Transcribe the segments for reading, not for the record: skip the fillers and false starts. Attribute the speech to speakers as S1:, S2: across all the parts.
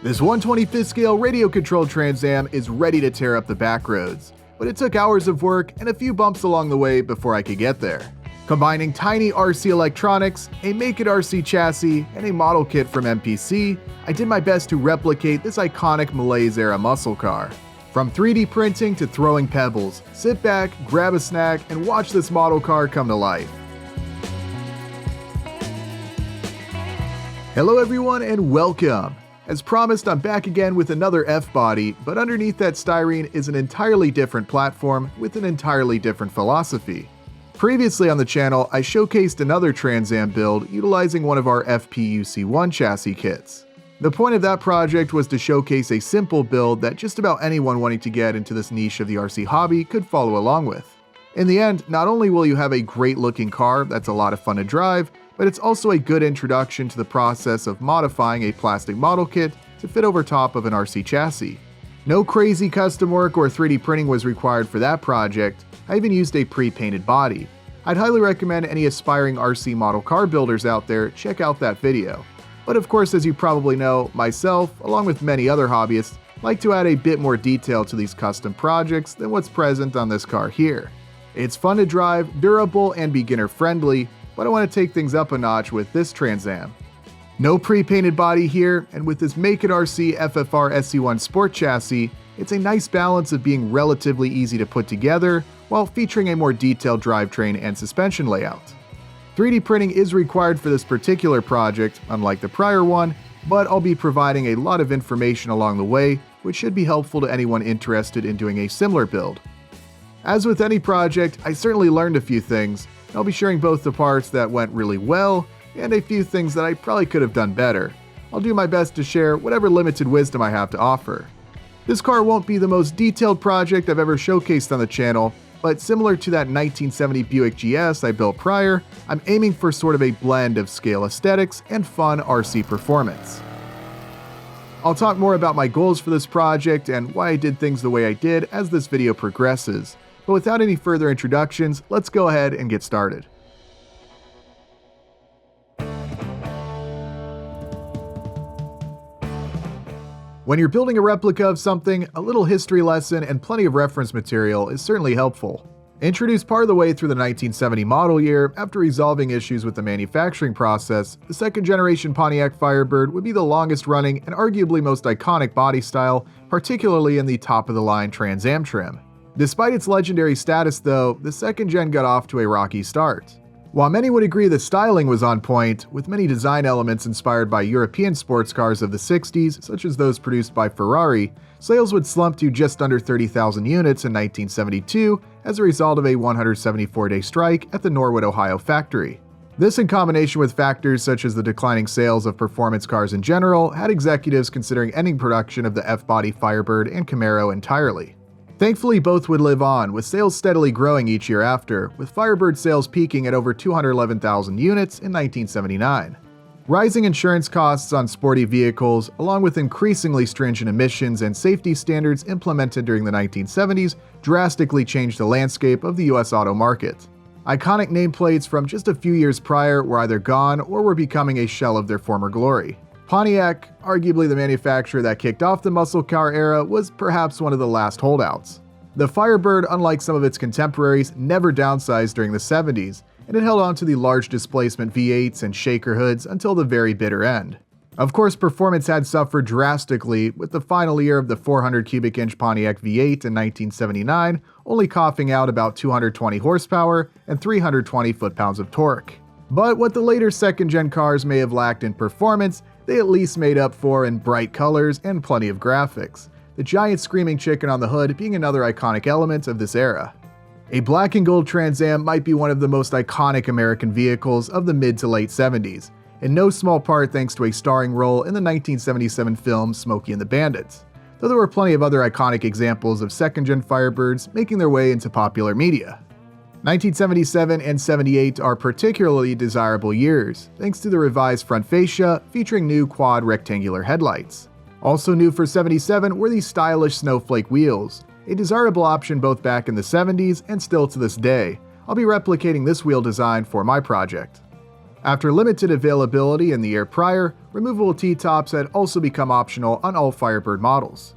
S1: This 1/25th scale radio-controlled Trans Am is ready to tear up the back roads, but it took hours of work and a few bumps along the way before I could get there. Combining tiny RC electronics, a Make It RC chassis, and a model kit from MPC, I did my best to replicate this iconic Malaise-era muscle car. From 3D printing to throwing pebbles, sit back, grab a snack, and watch this model car come to life. Hello everyone and welcome! As promised, I'm back again with another F-body, but underneath that styrene is an entirely different platform with an entirely different philosophy. Previously on the channel, I showcased another Trans Am build utilizing one of our FPUC1 chassis kits. The point of that project was to showcase a simple build that just about anyone wanting to get into this niche of the RC hobby could follow along with. In the end, not only will you have a great looking car that's a lot of fun to drive, but it's also a good introduction to the process of modifying a plastic model kit to fit over top of an RC chassis. No crazy custom work or 3D printing was required for that project. I even used a pre-painted body. I'd highly recommend any aspiring RC model car builders out there check out that video. But of course, as you probably know, myself, along with many other hobbyists, like to add a bit more detail to these custom projects than what's present on this car here. It's fun to drive, durable, and beginner friendly, but I want to take things up a notch with this Trans Am. No pre-painted body here, and with this Make It RC FFR SC1 Sport chassis, it's a nice balance of being relatively easy to put together while featuring a more detailed drivetrain and suspension layout. 3D printing is required for this particular project, unlike the prior one, but I'll be providing a lot of information along the way, which should be helpful to anyone interested in doing a similar build. As with any project, I certainly learned a few things. I'll be sharing both the parts that went really well and a few things that I probably could have done better. I'll do my best to share whatever limited wisdom I have to offer. This car won't be the most detailed project I've ever showcased on the channel, but similar to that 1970 Buick GS I built prior, I'm aiming for sort of a blend of scale aesthetics and fun RC performance. I'll talk more about my goals for this project and why I did things the way I did as this video progresses. But without any further introductions, let's go ahead and get started. When you're building a replica of something, a little history lesson and plenty of reference material is certainly helpful. Introduced part of the way through the 1970 model year, after resolving issues with the manufacturing process, the second generation Pontiac Firebird would be the longest running and arguably most iconic body style, particularly in the top of the line Trans Am trim. Despite its legendary status though, the second gen got off to a rocky start. While many would agree the styling was on point, with many design elements inspired by European sports cars of the 60s, such as those produced by Ferrari, sales would slump to just under 30,000 units in 1972 as a result of a 174-day strike at the Norwood, Ohio factory. This, in combination with factors such as the declining sales of performance cars in general, had executives considering ending production of the F-body Firebird and Camaro entirely. Thankfully, both would live on, with sales steadily growing each year after, with Firebird sales peaking at over 211,000 units in 1979. Rising insurance costs on sporty vehicles, along with increasingly stringent emissions and safety standards implemented during the 1970s, drastically changed the landscape of the US auto market. Iconic nameplates from just a few years prior were either gone or were becoming a shell of their former glory. Pontiac, arguably the manufacturer that kicked off the muscle car era, was perhaps one of the last holdouts. The Firebird, unlike some of its contemporaries, never downsized during the 70s, and it held on to the large displacement V8s and shaker hoods until the very bitter end. Of course, performance had suffered drastically, with the final year of the 400 cubic inch Pontiac V8 in 1979 only coughing out about 220 horsepower and 320 foot-pounds of torque. But what the later second-gen cars may have lacked in performance, they at least made up for in bright colors and plenty of graphics, the giant screaming chicken on the hood being another iconic element of this era. A black and gold Trans Am might be one of the most iconic American vehicles of the mid to late 70s, in no small part thanks to a starring role in the 1977 film Smokey and the Bandit, though there were plenty of other iconic examples of second-gen Firebirds making their way into popular media. 1977 and 78 are particularly desirable years, thanks to the revised front fascia featuring new quad rectangular headlights. Also new for 77 were these stylish snowflake wheels, a desirable option both back in the 70s and still to this day. I'll be replicating this wheel design for my project. After limited availability in the year prior, removable T-tops had also become optional on all Firebird models.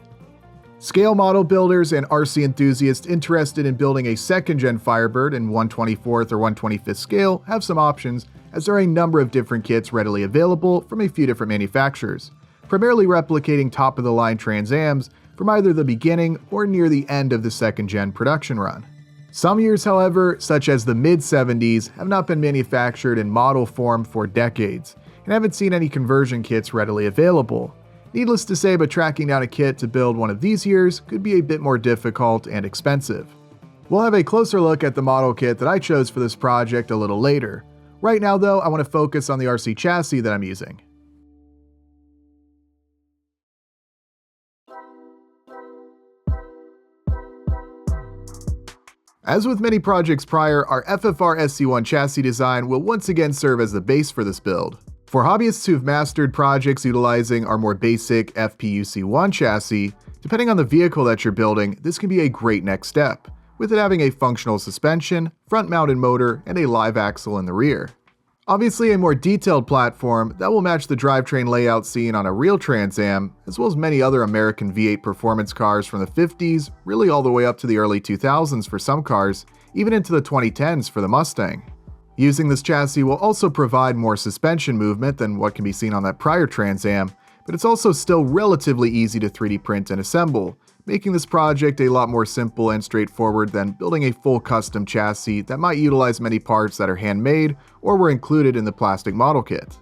S1: Scale model builders and RC enthusiasts interested in building a second-gen Firebird in 1/24th or 1/25th scale have some options, as there are a number of different kits readily available from a few different manufacturers, primarily replicating top-of-the-line Trans Ams from either the beginning or near the end of the second-gen production run. Some years, however, such as the mid-70s, have not been manufactured in model form for decades, and haven't seen any conversion kits readily available. Needless to say, but tracking down a kit to build one of these years could be a bit more difficult and expensive. We'll have a closer look at the model kit that I chose for this project a little later. Right now though, I want to focus on the RC chassis that I'm using. As with many projects prior, our FFR SC1 chassis design will once again serve as the base for this build. For hobbyists who've mastered projects utilizing our more basic FPUC1 chassis, depending on the vehicle that you're building, this can be a great next step, with it having a functional suspension, front-mounted motor, and a live axle in the rear. Obviously, a more detailed platform that will match the drivetrain layout seen on a real Trans Am, as well as many other American V8 performance cars from the 50s, really all the way up to the early 2000s for some cars, even into the 2010s for the Mustang. Using this chassis will also provide more suspension movement than what can be seen on that prior Trans Am, but it's also still relatively easy to 3D print and assemble, making this project a lot more simple and straightforward than building a full custom chassis that might utilize many parts that are handmade or were included in the plastic model kit.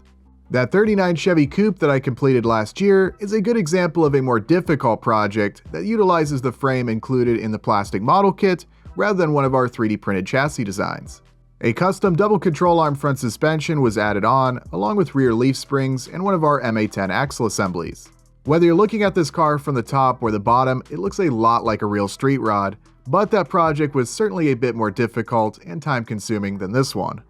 S1: That 39 Chevy Coupe that I completed last year is a good example of a more difficult project that utilizes the frame included in the plastic model kit rather than one of our 3D printed chassis designs. A custom double control arm front suspension was added on, along with rear leaf springs and one of our MA10 axle assemblies. Whether you're looking at this car from the top or the bottom, it looks a lot like a real street rod, but that project was certainly a bit more difficult and time-consuming than this one.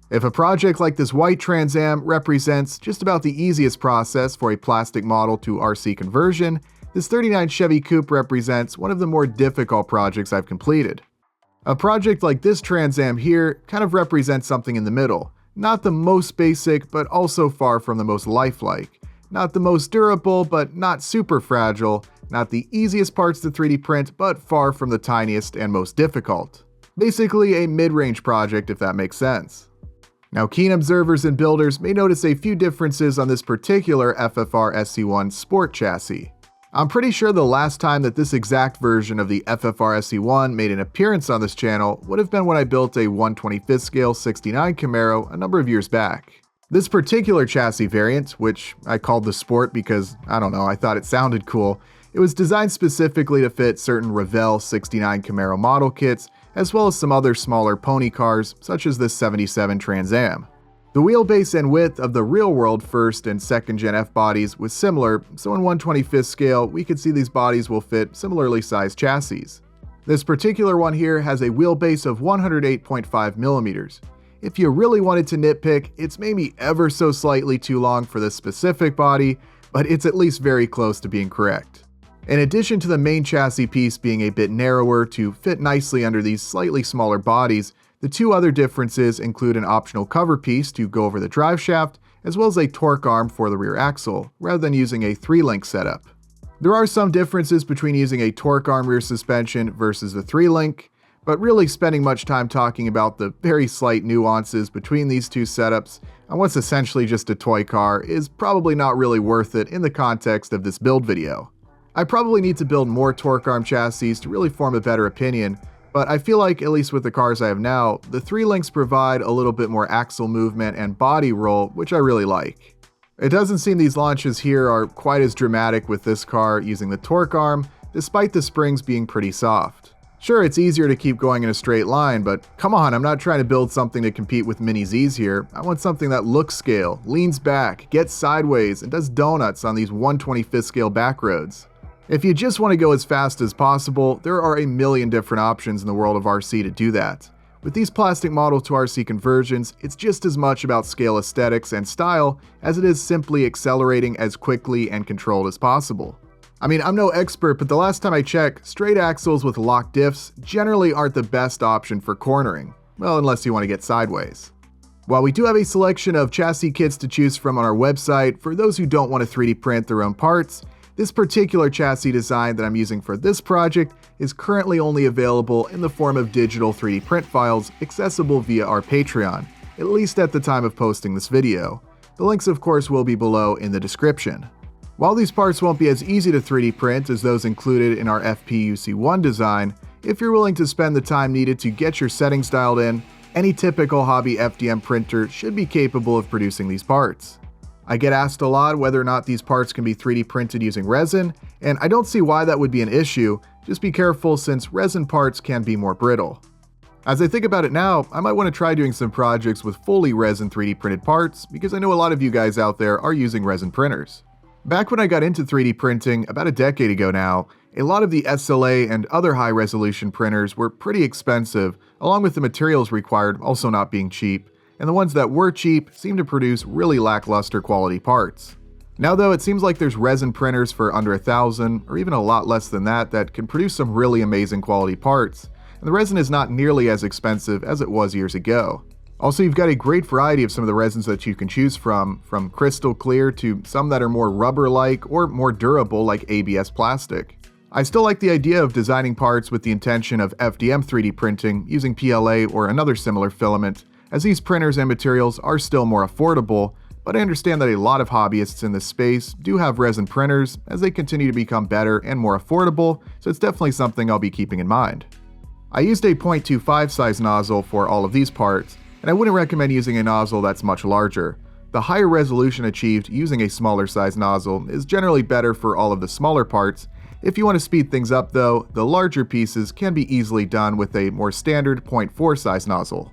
S1: If a project like this white Trans Am represents just about the easiest process for a plastic model to RC conversion, this 39 Chevy Coupe represents one of the more difficult projects I've completed. A project like this Trans Am here kind of represents something in the middle, not the most basic but also far from the most lifelike. Not the most durable, but not super fragile, not the easiest parts to 3D print, but far from the tiniest and most difficult. Basically a mid-range project if that makes sense. Now keen observers and builders may notice a few differences on this particular FFR SC1 Sport chassis. I'm pretty sure the last time that this exact version of the FFR SC1 made an appearance on this channel would have been when I built a 1/25th scale 69 Camaro a number of years back. This particular chassis variant, which I called the Sport because, I don't know, I thought it sounded cool, it was designed specifically to fit certain Revell 69 Camaro model kits, as well as some other smaller pony cars, such as this 77 Trans Am. The wheelbase and width of the real-world first and second-gen F-bodies was similar, so in 1/25th scale, we could see these bodies will fit similarly sized chassis. This particular one here has a wheelbase of 108.5 millimeters. If you really wanted to nitpick, it's maybe ever so slightly too long for this specific body, but it's at least very close to being correct. In addition to the main chassis piece being a bit narrower to fit nicely under these slightly smaller bodies, the two other differences include an optional cover piece to go over the drive shaft, as well as a torque arm for the rear axle, rather than using a 3-link setup. There are some differences between using a torque arm rear suspension versus the 3-link, but really spending much time talking about the very slight nuances between these two setups on what's essentially just a toy car is probably not really worth it in the context of this build video. I probably need to build more torque arm chassis to really form a better opinion, but I feel like, at least with the cars I have now, the 3-links provide a little bit more axle movement and body roll, which I really like. It doesn't seem these launches here are quite as dramatic with this car using the torque arm, despite the springs being pretty soft. Sure, it's easier to keep going in a straight line, but come on, I'm not trying to build something to compete with Mini Z's here. I want something that looks scale, leans back, gets sideways, and does donuts on these 1/25th scale back roads. If you just want to go as fast as possible, there are a million different options in the world of RC to do that. With these plastic model to RC conversions, it's just as much about scale aesthetics and style as it is simply accelerating as quickly and controlled as possible. I mean, I'm no expert, but the last time I checked, straight axles with locked diffs generally aren't the best option for cornering. Well, unless you want to get sideways. While we do have a selection of chassis kits to choose from on our website for those who don't want to 3D print their own parts, this particular chassis design that I'm using for this project is currently only available in the form of digital 3D print files accessible via our Patreon, at least at the time of posting this video. The links of course will be below in the description. While these parts won't be as easy to 3D print as those included in our FPUC1 design, if you're willing to spend the time needed to get your settings dialed in, any typical hobby FDM printer should be capable of producing these parts. I get asked a lot whether or not these parts can be 3D printed using resin, and I don't see why that would be an issue. Just be careful since resin parts can be more brittle. As I think about it now, I might want to try doing some projects with fully resin 3D printed parts because I know a lot of you guys out there are using resin printers. Back when I got into 3D printing about a decade ago now, a lot of the SLA and other high-resolution printers were pretty expensive, along with the materials required also not being cheap, and the ones that were cheap seemed to produce really lackluster quality parts. Now though, it seems like there's resin printers for under $1,000, or even a lot less than that can produce some really amazing quality parts, and the resin is not nearly as expensive as it was years ago. Also, you've got a great variety of some of the resins that you can choose from crystal clear to some that are more rubber-like or more durable like ABS plastic. I still like the idea of designing parts with the intention of FDM 3D printing using PLA or another similar filament, as these printers and materials are still more affordable, but I understand that a lot of hobbyists in this space do have resin printers as they continue to become better and more affordable, so it's definitely something I'll be keeping in mind. I used a 0.25 size nozzle for all of these parts, and I wouldn't recommend using a nozzle that's much larger. The higher resolution achieved using a smaller size nozzle is generally better for all of the smaller parts. If you want to speed things up though, the larger pieces can be easily done with a more standard 0.4 size nozzle.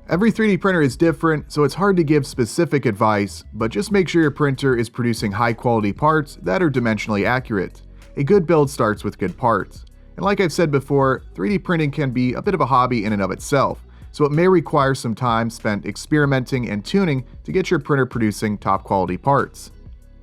S1: Every 3D printer is different, so it's hard to give specific advice, but just make sure your printer is producing high quality parts that are dimensionally accurate. A good build starts with good parts. And like I've said before, 3D printing can be a bit of a hobby in and of itself, so it may require some time spent experimenting and tuning to get your printer producing top quality parts.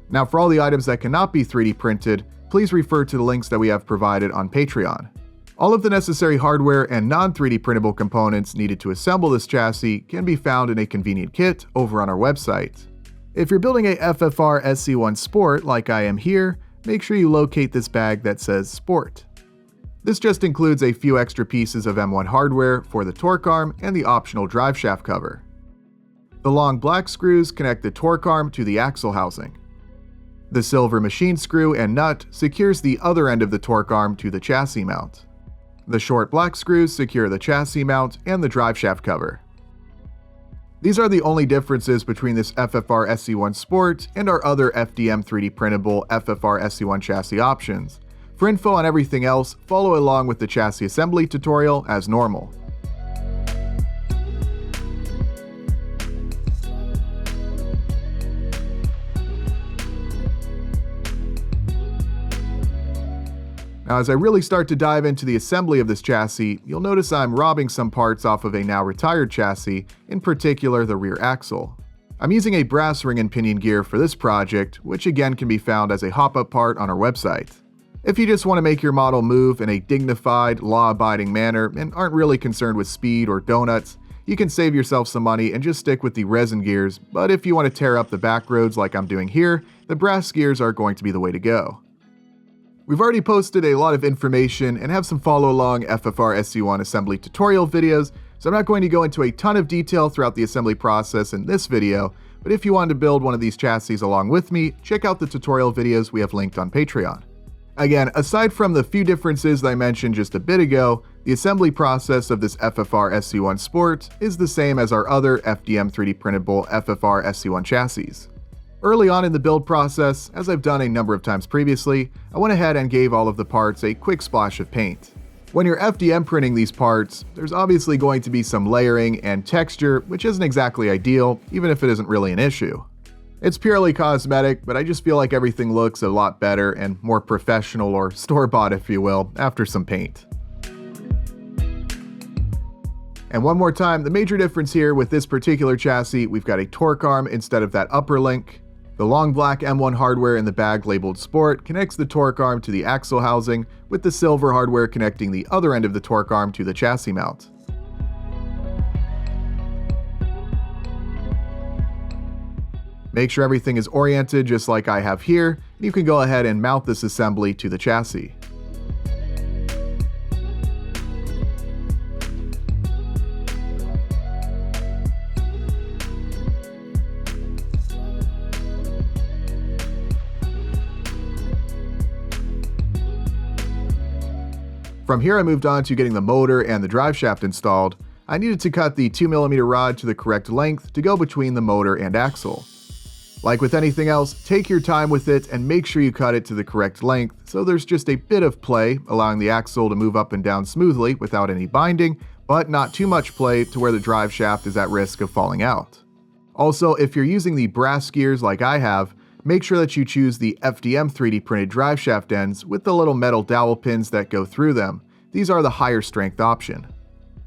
S1: Now for all the items that cannot be 3D printed, please refer to the links that we have provided on Patreon. All of the necessary hardware and non-3D printable components needed to assemble this chassis can be found in a convenient kit over on our website. If you're building a FFR SC1 Sport like I am here, make sure you locate this bag that says Sport. This just includes a few extra pieces of M1 hardware for the torque arm and the optional drive shaft cover. The long black screws connect the torque arm to the axle housing. The silver machine screw and nut secures the other end of the torque arm to the chassis mount. The short black screws secure the chassis mount and the drive shaft cover. These are the only differences between this FFR SC1 Sport and our other FDM 3D printable FFR SC1 chassis options. For info on everything else, follow along with the chassis assembly tutorial as normal. Now as I really start to dive into the assembly of this chassis, you'll notice I'm robbing some parts off of a now retired chassis, in particular the rear axle. I'm using a brass ring and pinion gear for this project, which again can be found as a hop-up part on our website. If you just want to make your model move in a dignified, law-abiding manner and aren't really concerned with speed or donuts, you can save yourself some money and just stick with the resin gears, but if you want to tear up the back roads like I'm doing here, the brass gears are going to be the way to go. We've already posted a lot of information and have some follow-along FFR SC1 assembly tutorial videos, so I'm not going to go into a ton of detail throughout the assembly process in this video, but if you wanted to build one of these chassis along with me, check out the tutorial videos we have linked on Patreon. Again, aside from the few differences that I mentioned just a bit ago, the assembly process of this FFR SC1 Sport is the same as our other FDM 3D printable FFR SC1 chassis. Early on in the build process, as I've done a number of times previously, I went ahead and gave all of the parts a quick splash of paint. When you're FDM printing these parts, there's obviously going to be some layering and texture, which isn't exactly ideal, even if it isn't really an issue. It's purely cosmetic, but I just feel like everything looks a lot better and more professional, or store-bought if you will, after some paint. And one more time, the major difference here with this particular chassis, we've got a torque arm instead of that upper link. The long black M1 hardware in the bag labeled Sport connects the torque arm to the axle housing, with the silver hardware connecting the other end of the torque arm to the chassis mount. Make sure everything is oriented just like I have here, and you can go ahead and mount this assembly to the chassis. From here I moved on to getting the motor and the drive shaft installed. I needed to cut the 2mm rod to the correct length to go between the motor and axle. Like with anything else, take your time with it and make sure you cut it to the correct length so there's just a bit of play, allowing the axle to move up and down smoothly without any binding, but not too much play to where the drive shaft is at risk of falling out. Also, if you're using the brass gears like I have, make sure that you choose the FDM 3D printed drive shaft ends with the little metal dowel pins that go through them. These are the higher strength option.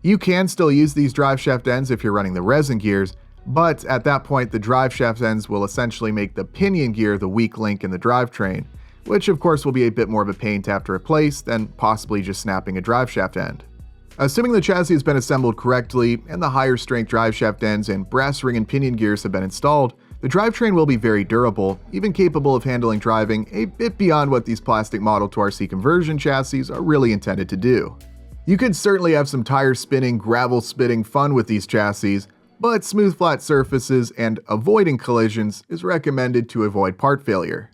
S1: You can still use these drive shaft ends if you're running the resin gears, but at that point the drive shaft ends will essentially make the pinion gear the weak link in the drivetrain, which of course will be a bit more of a pain to have to replace than possibly just snapping a drive shaft end. Assuming the chassis has been assembled correctly and the higher strength drive shaft ends and brass ring and pinion gears have been installed, the drivetrain will be very durable, even capable of handling driving a bit beyond what these plastic Model 2 RC conversion chassis are really intended to do. You could certainly have some tire spinning, gravel spitting fun with these chassis, but smooth flat surfaces and avoiding collisions is recommended to avoid part failure.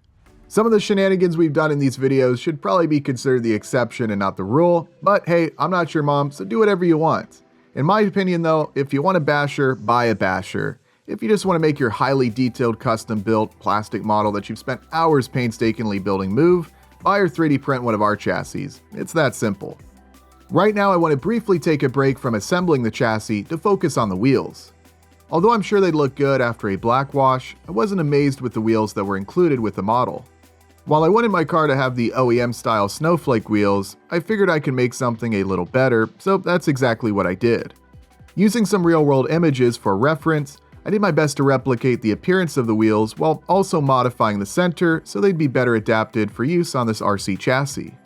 S1: Some of the shenanigans we've done in these videos should probably be considered the exception and not the rule, but hey, I'm not your mom, so do whatever you want. In my opinion though, if you want a basher, buy a basher. If you just want to make your highly detailed custom-built plastic model that you've spent hours painstakingly building move, buy or 3D print one of our chassis. It's that simple. Right now I want to briefly take a break from assembling the chassis to focus on the wheels. Although I'm sure they'd look good after a black wash, I wasn't amazed with the wheels that were included with the model. While I wanted my car to have the OEM style snowflake wheels, I figured I could make something a little better, so that's exactly what I did. Using some real-world images for reference, I did my best to replicate the appearance of the wheels while also modifying the center so they'd be better adapted for use on this RC chassis.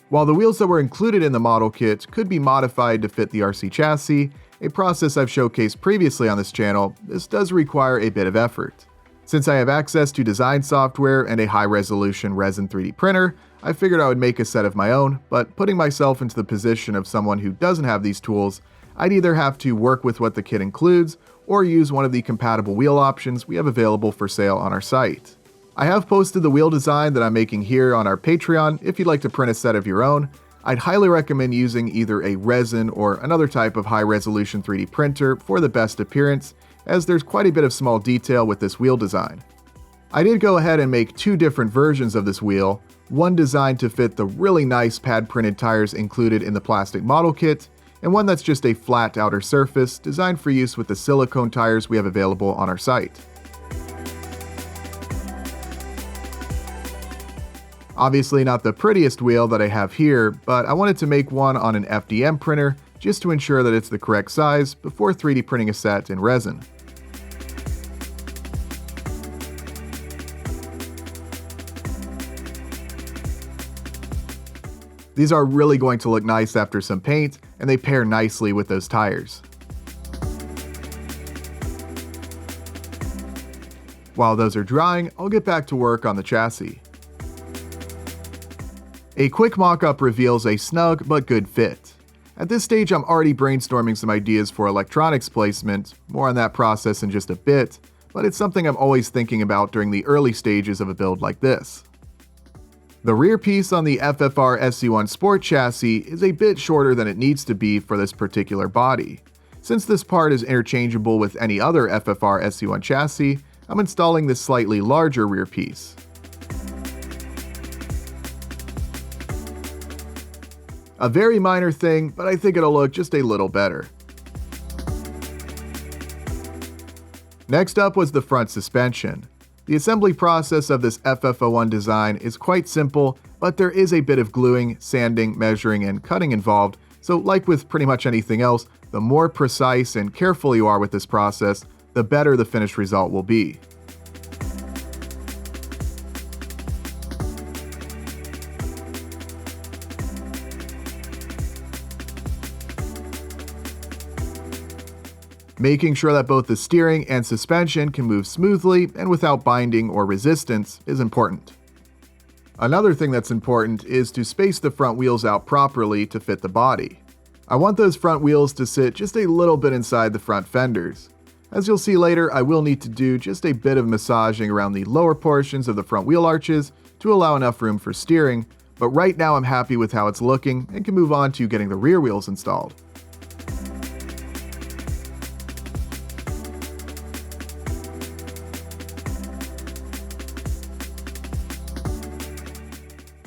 S1: While the wheels that were included in the model kit could be modified to fit the RC chassis, a process I've showcased previously on this channel, this does require a bit of effort. Since I have access to design software and a high-resolution resin 3D printer, I figured I would make a set of my own, but putting myself into the position of someone who doesn't have these tools, I'd either have to work with what the kit includes or use one of the compatible wheel options we have available for sale on our site. I have posted the wheel design that I'm making here on our Patreon if you'd like to print a set of your own. I'd highly recommend using either a resin or another type of high-resolution 3D printer for the best appearance, as there's quite a bit of small detail with this wheel design. I did go ahead and make two different versions of this wheel, one designed to fit the really nice pad-printed tires included in the plastic model kit, and one that's just a flat outer surface designed for use with the silicone tires we have available on our site. Obviously not the prettiest wheel that I have here, but I wanted to make one on an FDM printer just to ensure that it's the correct size before 3D printing a set in resin. These are really going to look nice after some paint, and they pair nicely with those tires. While those are drying, I'll get back to work on the chassis. A quick mock-up reveals a snug but good fit. At this stage, I'm already brainstorming some ideas for electronics placement, more on that process in just a bit, but it's something I'm always thinking about during the early stages of a build like this. The rear piece on the FFR SC1 Sport chassis is a bit shorter than it needs to be for this particular body. Since this part is interchangeable with any other FFR SC1 chassis, I'm installing this slightly larger rear piece. A very minor thing, but I think it'll look just a little better. Next up was the front suspension. The assembly process of this FF01 design is quite simple, but there is a bit of gluing, sanding, measuring, and cutting involved, so like with pretty much anything else, the more precise and careful you are with this process, the better the finished result will be. Making sure that both the steering and suspension can move smoothly and without binding or resistance is important. Another thing that's important is to space the front wheels out properly to fit the body. I want those front wheels to sit just a little bit inside the front fenders. As you'll see later, I will need to do just a bit of massaging around the lower portions of the front wheel arches to allow enough room for steering, but right now I'm happy with how it's looking and can move on to getting the rear wheels installed.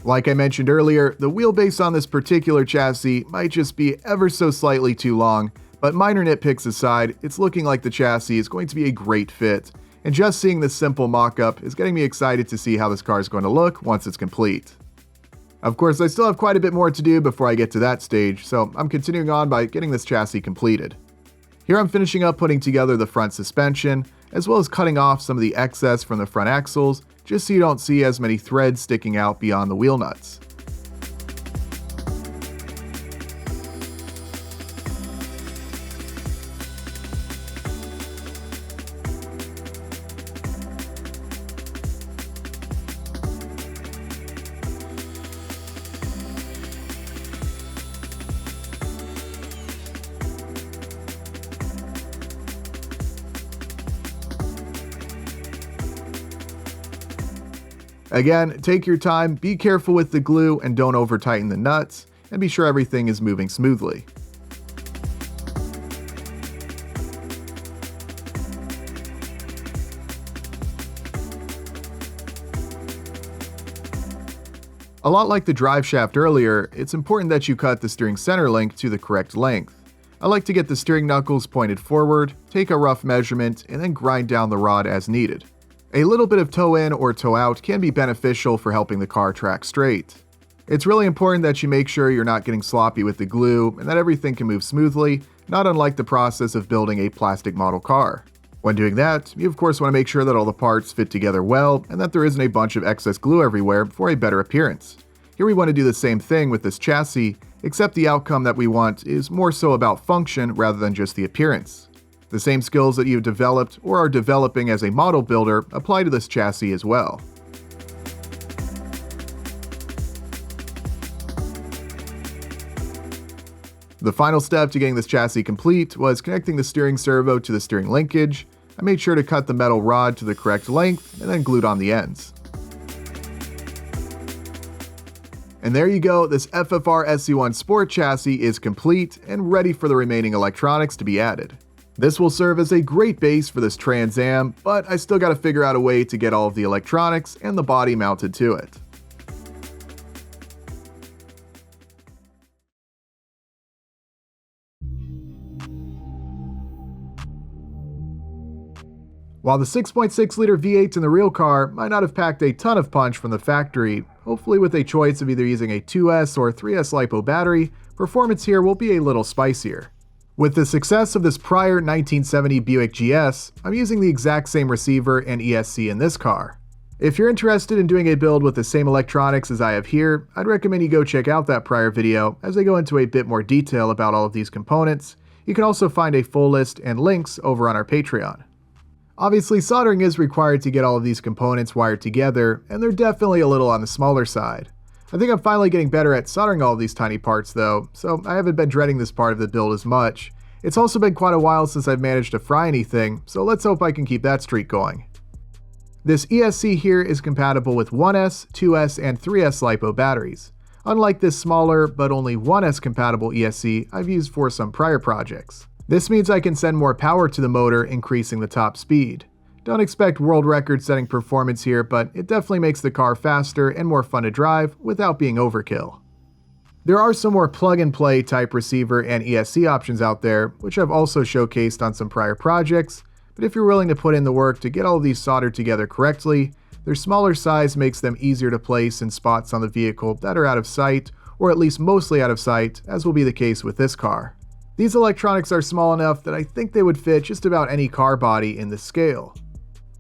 S1: Like I mentioned earlier, the wheelbase on this particular chassis might just be ever so slightly too long, but minor nitpicks aside, it's looking like the chassis is going to be a great fit, and just seeing this simple mock-up is getting me excited to see how this car is going to look once it's complete. Of course, I still have quite a bit more to do before I get to that stage, so I'm continuing on by getting this chassis completed. Here I'm finishing up putting together the front suspension, as well as cutting off some of the excess from the front axles, just so you don't see as many threads sticking out beyond the wheel nuts. Again, take your time, be careful with the glue and don't over tighten the nuts, and be sure everything is moving smoothly. A lot like the drive shaft earlier, it's important that you cut the steering center link to the correct length. I like to get the steering knuckles pointed forward, take a rough measurement, and then grind down the rod as needed. A little bit of toe in or toe out can be beneficial for helping the car track straight. It's really important that you make sure you're not getting sloppy with the glue and that everything can move smoothly, not unlike the process of building a plastic model car. When doing that, you of course want to make sure that all the parts fit together well and that there isn't a bunch of excess glue everywhere for a better appearance. Here we want to do the same thing with this chassis, except the outcome that we want is more so about function rather than just the appearance. The same skills that you've developed or are developing as a model builder apply to this chassis as well. The final step to getting this chassis complete was connecting the steering servo to the steering linkage. I made sure to cut the metal rod to the correct length and then glued on the ends. And there you go, this FFR SC1 Sport chassis is complete and ready for the remaining electronics to be added. This will serve as a great base for this Trans Am, but I still gotta figure out a way to get all of the electronics and the body mounted to it. While the 6.6-liter V8 in the real car might not have packed a ton of punch from the factory, hopefully with a choice of either using a 2S or 3S LiPo battery, performance here will be a little spicier. With the success of this prior 1970 Buick GS, I'm using the exact same receiver and ESC in this car. If you're interested in doing a build with the same electronics as I have here, I'd recommend you go check out that prior video as I go into a bit more detail about all of these components. You can also find a full list and links over on our Patreon. Obviously, soldering is required to get all of these components wired together, and they're definitely a little on the smaller side. I think I'm finally getting better at soldering all of these tiny parts though, so I haven't been dreading this part of the build as much. It's also been quite a while since I've managed to fry anything, so let's hope I can keep that streak going. This ESC here is compatible with 1S, 2S, and 3S LiPo batteries, unlike this smaller but only 1S compatible ESC I've used for some prior projects. This means I can send more power to the motor, increasing the top speed. Don't expect world record setting performance here, but it definitely makes the car faster and more fun to drive without being overkill. There are some more plug-and-play type receiver and ESC options out there, which I've also showcased on some prior projects, but if you're willing to put in the work to get all of these soldered together correctly, their smaller size makes them easier to place in spots on the vehicle that are out of sight, or at least mostly out of sight, as will be the case with this car. These electronics are small enough that I think they would fit just about any car body in this scale.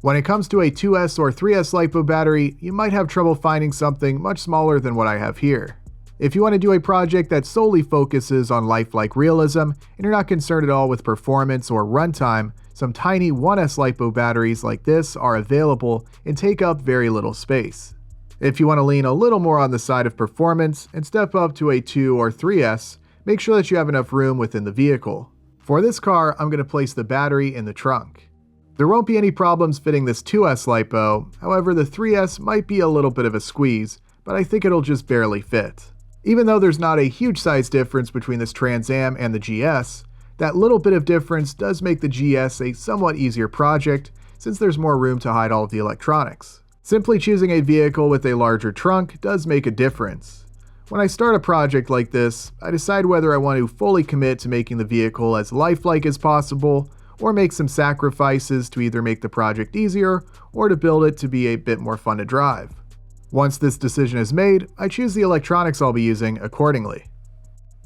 S1: When it comes to a 2S or 3S LiPo battery, you might have trouble finding something much smaller than what I have here. If you want to do a project that solely focuses on lifelike realism and you're not concerned at all with performance or runtime, some tiny 1S LiPo batteries like this are available and take up very little space. If you want to lean a little more on the side of performance and step up to a 2 or 3S, make sure that you have enough room within the vehicle. For this car, I'm going to place the battery in the trunk. There won't be any problems fitting this 2S LiPo, however the 3S might be a little bit of a squeeze, but I think it'll just barely fit. Even though there's not a huge size difference between this Trans Am and the GS, that little bit of difference does make the GS a somewhat easier project since there's more room to hide all of the electronics. Simply choosing a vehicle with a larger trunk does make a difference. When I start a project like this, I decide whether I want to fully commit to making the vehicle as lifelike as possible or make some sacrifices to either make the project easier or to build it to be a bit more fun to drive. Once this decision is made, I choose the electronics I'll be using accordingly.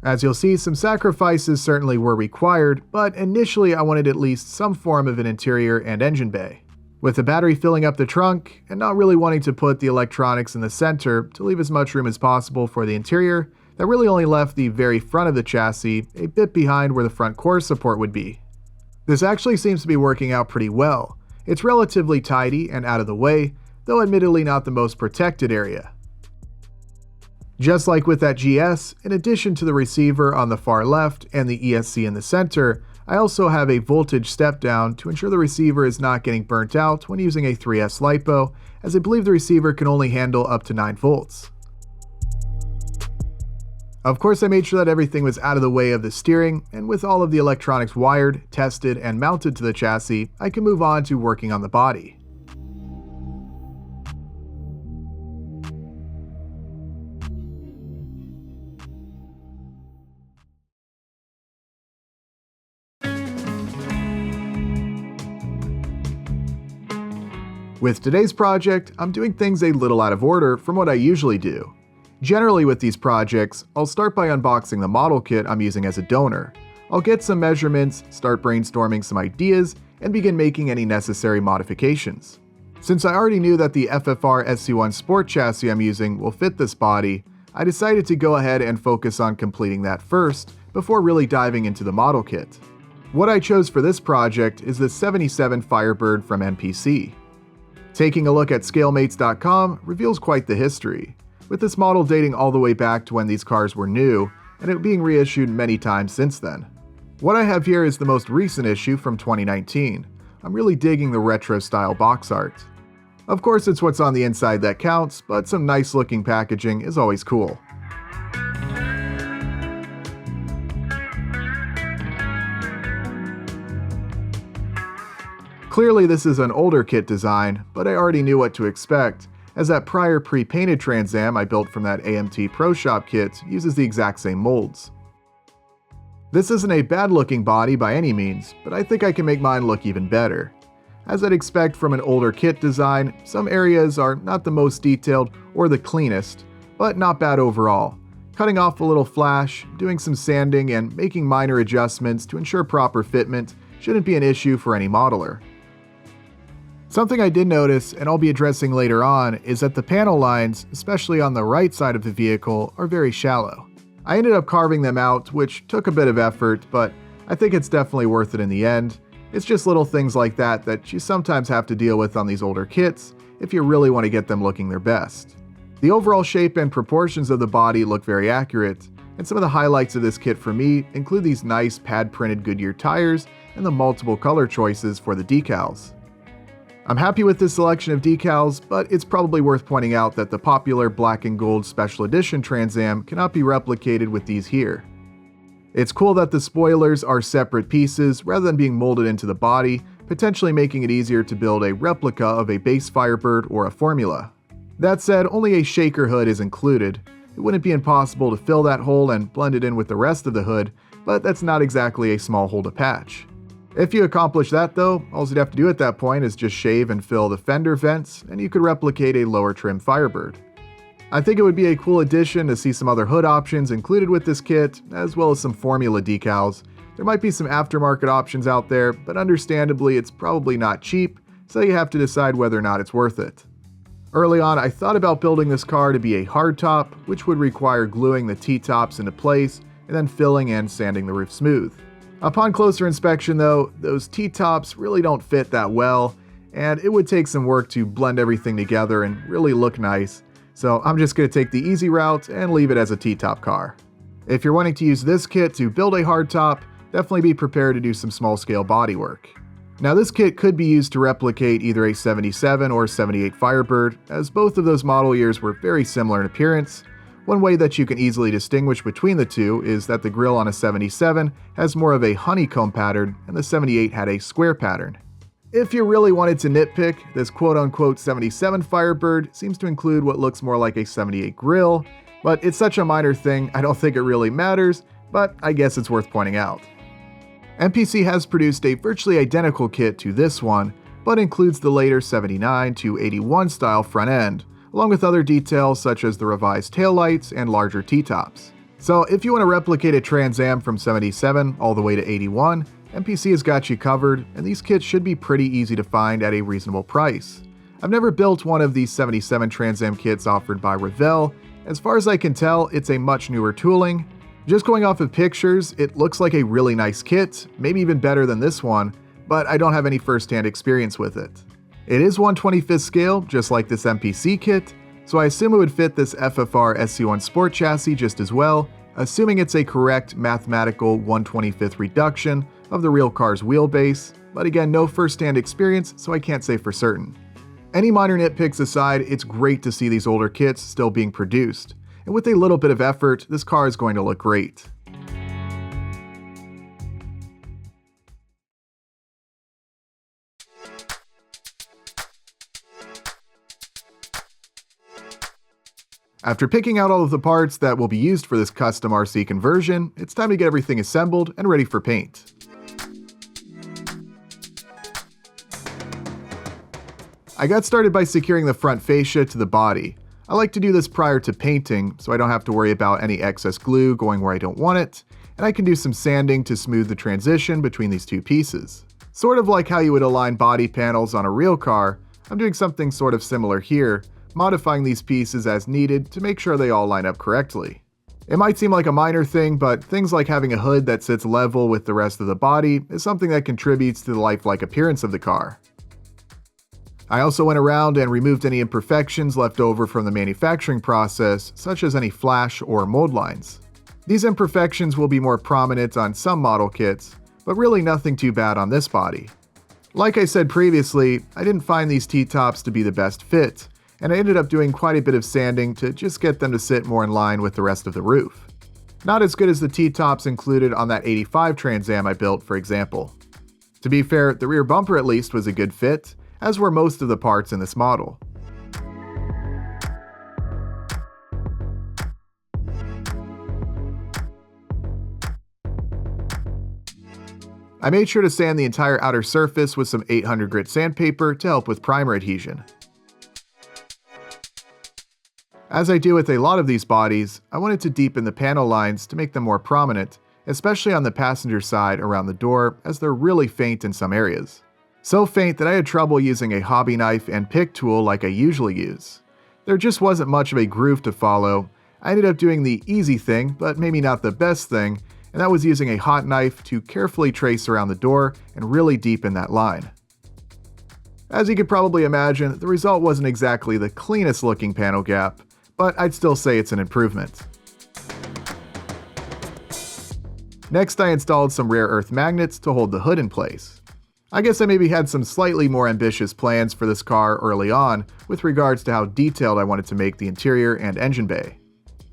S1: As you'll see, some sacrifices certainly were required, but initially I wanted at least some form of an interior and engine bay. With the battery filling up the trunk, and not really wanting to put the electronics in the center to leave as much room as possible for the interior, that really only left the very front of the chassis a bit behind where the front core support would be. This actually seems to be working out pretty well. It's relatively tidy and out of the way, though admittedly not the most protected area. Just like with that GS, in addition to the receiver on the far left and the ESC in the center, I also have a voltage step down to ensure the receiver is not getting burnt out when using a 3S LiPo, as I believe the receiver can only handle up to 9 volts. Of course, I made sure that everything was out of the way of the steering, and with all of the electronics wired, tested, and mounted to the chassis, I can move on to working on the body. With today's project, I'm doing things a little out of order from what I usually do. Generally with these projects, I'll start by unboxing the model kit I'm using as a donor. I'll get some measurements, start brainstorming some ideas, and begin making any necessary modifications. Since I already knew that the FFR SC1 Sport chassis I'm using will fit this body, I decided to go ahead and focus on completing that first, before really diving into the model kit. What I chose for this project is the 77 Firebird from NPC. Taking a look at ScaleMates.com reveals quite the history, with this model dating all the way back to when these cars were new, and it being reissued many times since then. What I have here is the most recent issue from 2019. I'm really digging the retro style box art. Of course, it's what's on the inside that counts, but some nice looking packaging is always cool. Clearly this is an older kit design, but I already knew what to expect, as that prior pre-painted Trans Am I built from that AMT Pro Shop kit uses the exact same molds. This isn't a bad looking body by any means, but I think I can make mine look even better. As I'd expect from an older kit design, some areas are not the most detailed or the cleanest, but not bad overall. Cutting off a little flash, doing some sanding, and making minor adjustments to ensure proper fitment shouldn't be an issue for any modeler. Something I did notice, and I'll be addressing later on, is that the panel lines, especially on the right side of the vehicle, are very shallow. I ended up carving them out, which took a bit of effort, but I think it's definitely worth it in the end. It's just little things like that that you sometimes have to deal with on these older kits if you really want to get them looking their best. The overall shape and proportions of the body look very accurate, and some of the highlights of this kit for me include these nice pad-printed Goodyear tires and the multiple color choices for the decals. I'm happy with this selection of decals, but it's probably worth pointing out that the popular black and gold special edition Trans Am cannot be replicated with these here. It's cool that the spoilers are separate pieces rather than being molded into the body, potentially making it easier to build a replica of a base Firebird or a Formula. That said, only a shaker hood is included. It wouldn't be impossible to fill that hole and blend it in with the rest of the hood, but that's not exactly a small hole to patch. If you accomplish that though, all you'd have to do at that point is just shave and fill the fender vents, and you could replicate a lower trim Firebird. I think it would be a cool addition to see some other hood options included with this kit, as well as some Formula decals. There might be some aftermarket options out there, but understandably it's probably not cheap, so you have to decide whether or not it's worth it. Early on, I thought about building this car to be a hardtop, which would require gluing the T-tops into place and then filling and sanding the roof smooth. Upon closer inspection though, those T-tops really don't fit that well, and it would take some work to blend everything together and really look nice, so I'm just going to take the easy route and leave it as a T-top car. If you're wanting to use this kit to build a hardtop, definitely be prepared to do some small-scale bodywork. Now this kit could be used to replicate either a 77 or 78 Firebird, as both of those model years were very similar in appearance. One way that you can easily distinguish between the two is that the grille on a 77 has more of a honeycomb pattern and the 78 had a square pattern. If you really wanted to nitpick, this quote-unquote 77 Firebird seems to include what looks more like a 78 grille, but it's such a minor thing I don't think it really matters, but I guess it's worth pointing out. MPC has produced a virtually identical kit to this one, but includes the later 79 to 81 style front end, along with other details such as the revised taillights and larger T-tops. So if you want to replicate a Trans Am from 77 all the way to 81, MPC has got you covered, and these kits should be pretty easy to find at a reasonable price. I've never built one of these 77 Trans Am kits offered by Revell. As far as I can tell, it's a much newer tooling. Just going off of pictures, it looks like a really nice kit, maybe even better than this one, but I don't have any first-hand experience with it. It is 1/25th scale, just like this MPC kit, so I assume it would fit this FFR SC1 Sport chassis just as well, assuming it's a correct mathematical 1/25th reduction of the real car's wheelbase, but again, no first-hand experience, so I can't say for certain. Any minor nitpicks aside, it's great to see these older kits still being produced. And with a little bit of effort, this car is going to look great. After picking out all of the parts that will be used for this custom RC conversion, it's time to get everything assembled and ready for paint. I got started by securing the front fascia to the body. I like to do this prior to painting, so I don't have to worry about any excess glue going where I don't want it, and I can do some sanding to smooth the transition between these two pieces. Sort of like how you would align body panels on a real car, I'm doing something sort of similar here, modifying these pieces as needed to make sure they all line up correctly. It might seem like a minor thing, but things like having a hood that sits level with the rest of the body is something that contributes to the lifelike appearance of the car. I also went around and removed any imperfections left over from the manufacturing process, such as any flash or mold lines. These imperfections will be more prominent on some model kits, but really nothing too bad on this body. Like I said previously, I didn't find these T-tops to be the best fit, and I ended up doing quite a bit of sanding to just get them to sit more in line with the rest of the roof. Not as good as the T-tops included on that 85 Trans Am I built, for example. To be fair, the rear bumper at least was a good fit, as were most of the parts in this model. I made sure to sand the entire outer surface with some 800 grit sandpaper to help with primer adhesion. As I do with a lot of these bodies, I wanted to deepen the panel lines to make them more prominent, especially on the passenger side around the door, as they're really faint in some areas. So faint that I had trouble using a hobby knife and pick tool like I usually use. There just wasn't much of a groove to follow. I ended up doing the easy thing, but maybe not the best thing, and that was using a hot knife to carefully trace around the door and really deepen that line. As you could probably imagine, the result wasn't exactly the cleanest looking panel gap, but I'd still say it's an improvement. Next, I installed some rare earth magnets to hold the hood in place. I guess I maybe had some slightly more ambitious plans for this car early on with regards to how detailed I wanted to make the interior and engine bay.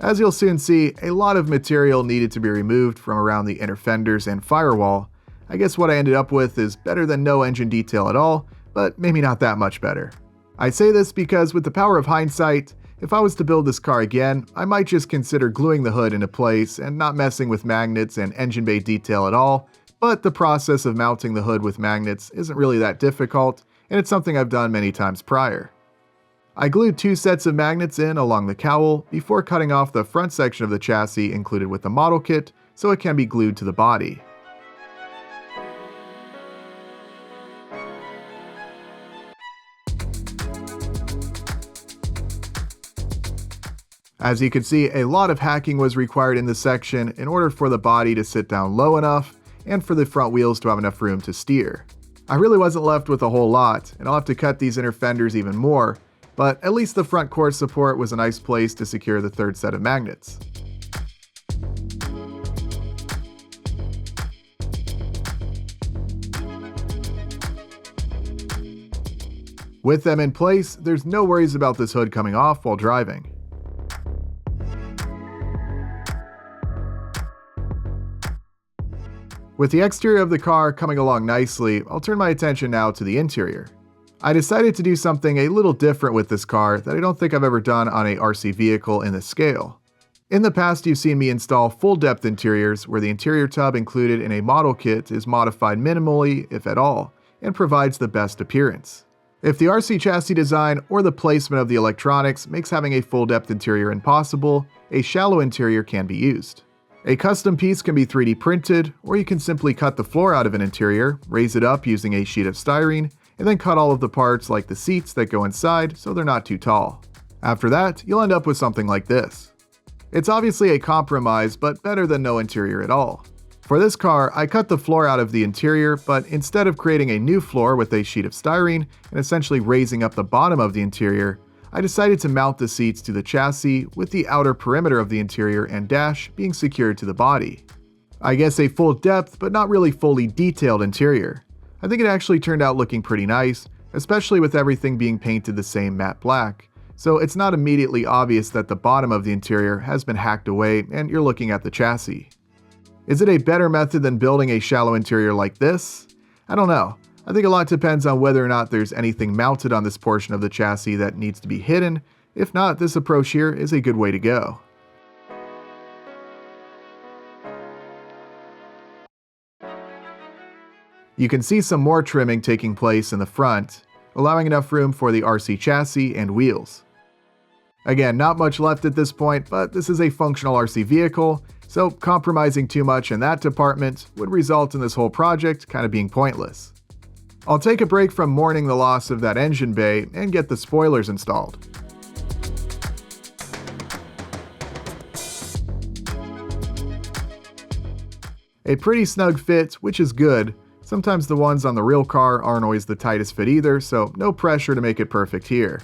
S1: As you'll soon see, a lot of material needed to be removed from around the inner fenders and firewall. I guess what I ended up with is better than no engine detail at all, but maybe not that much better. I say this because with the power of hindsight, if I was to build this car again, I might just consider gluing the hood into place and not messing with magnets and engine bay detail at all, but the process of mounting the hood with magnets isn't really that difficult, and it's something I've done many times prior. I glued 2 sets of magnets in along the cowl before cutting off the front section of the chassis included with the model kit so it can be glued to the body. As you can see, a lot of hacking was required in this section in order for the body to sit down low enough and for the front wheels to have enough room to steer. I really wasn't left with a whole lot, and I'll have to cut these inner fenders even more, but at least the front core support was a nice place to secure the third set of magnets. With them in place, there's no worries about this hood coming off while driving. With the exterior of the car coming along nicely, I'll turn my attention now to the interior. I decided to do something a little different with this car that I don't think I've ever done on a RC vehicle in this scale. In the past, you've seen me install full-depth interiors where the interior tub included in a model kit is modified minimally, if at all, and provides the best appearance. If the RC chassis design or the placement of the electronics makes having a full-depth interior impossible, a shallow interior can be used. A custom piece can be 3D printed, or you can simply cut the floor out of an interior, raise it up using a sheet of styrene, and then cut all of the parts like the seats that go inside so they're not too tall. After that, you'll end up with something like this. It's obviously a compromise, but better than no interior at all. For this car, I cut the floor out of the interior, but instead of creating a new floor with a sheet of styrene and essentially raising up the bottom of the interior, I decided to mount the seats to the chassis with the outer perimeter of the interior and dash being secured to the body. I guess a full depth, but not really fully detailed interior. I think it actually turned out looking pretty nice, especially with everything being painted the same matte black, so it's not immediately obvious that the bottom of the interior has been hacked away and you're looking at the chassis. Is it a better method than building a shallow interior like this? I don't know. I think a lot depends on whether or not there's anything mounted on this portion of the chassis that needs to be hidden. If not, this approach here is a good way to go. You can see some more trimming taking place in the front, allowing enough room for the RC chassis and wheels. Again, not much left at this point, but this is a functional RC vehicle, so compromising too much in that department would result in this whole project kind of being pointless. I'll take a break from mourning the loss of that engine bay and get the spoilers installed. A pretty snug fit, which is good. Sometimes the ones on the real car aren't always the tightest fit either, so no pressure to make it perfect here.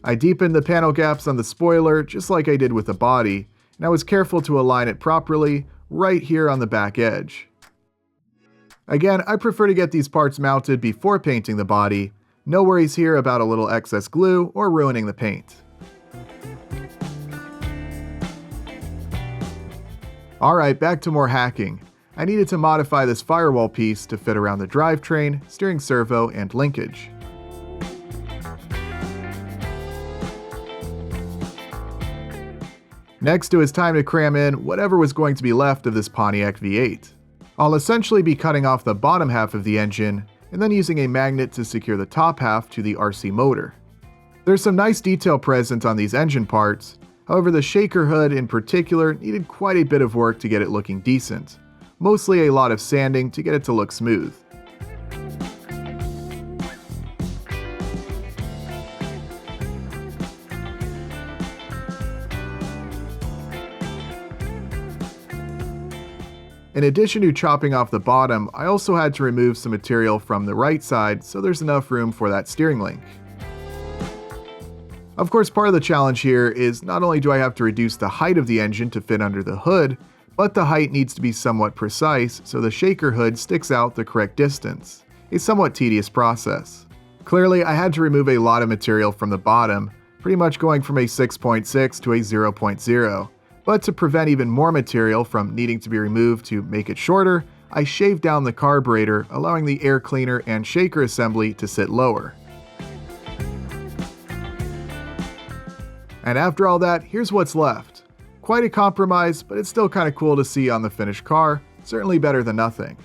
S1: I deepened the panel gaps on the spoiler just like I did with the body, and I was careful to align it properly right here on the back edge. Again, I prefer to get these parts mounted before painting the body. No worries here about a little excess glue or ruining the paint. Alright, back to more hacking. I needed to modify this firewall piece to fit around the drivetrain, steering servo, and linkage. Next, it was time to cram in whatever was going to be left of this Pontiac V8. I'll essentially be cutting off the bottom half of the engine and then using a magnet to secure the top half to the RC motor. There's some nice detail present on these engine parts, however the shaker hood in particular needed quite a bit of work to get it looking decent, mostly a lot of sanding to get it to look smooth. In addition to chopping off the bottom, I also had to remove some material from the right side so there's enough room for that steering link. Of course, part of the challenge here is not only do I have to reduce the height of the engine to fit under the hood, but the height needs to be somewhat precise so the shaker hood sticks out the correct distance, a somewhat tedious process. Clearly, I had to remove a lot of material from the bottom, pretty much going from a 6.6 to a 0.0. But to prevent even more material from needing to be removed to make it shorter, I shaved down the carburetor, allowing the air cleaner and shaker assembly to sit lower. And after all that, here's what's left. Quite a compromise, but it's still kind of cool to see on the finished car, certainly better than nothing.